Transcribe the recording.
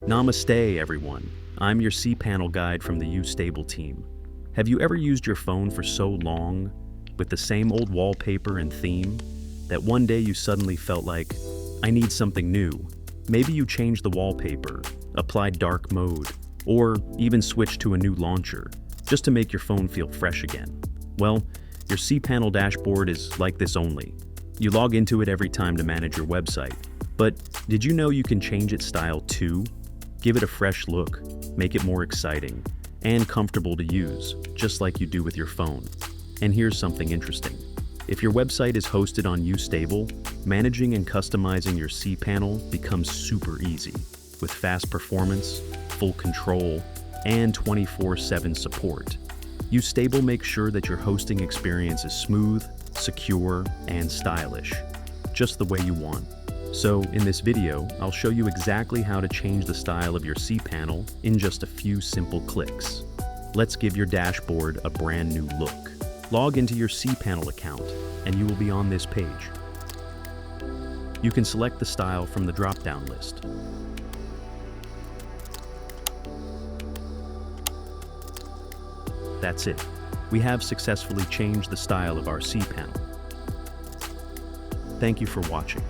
Namaste, everyone. I'm your cPanel guide from the YouStable team. Have you ever used your phone for so long, with the same old wallpaper and theme, that one day you suddenly felt like, I need something new? Maybe you changed the wallpaper, applied dark mode, or even switched to a new launcher, just to make your phone feel fresh again. Well, your cPanel dashboard is like this only. You log into it every time to manage your website. But did you know you can change its style too? Give it a fresh look, make it more exciting, and comfortable to use, just like you do with your phone. And here's something interesting. If your website is hosted on YouStable, managing and customizing your cPanel becomes super easy, with fast performance, full control, and 24/7 support. YouStable makes sure that your hosting experience is smooth, secure, and stylish, just the way you want. So in this video, I'll show you exactly how to change the style of your cPanel in just a few simple clicks. Let's give your dashboard a brand new look. Log into your cPanel account, and you will be on this page. You can select the style from the drop-down list. That's it. We have successfully changed the style of our cPanel. Thank you for watching.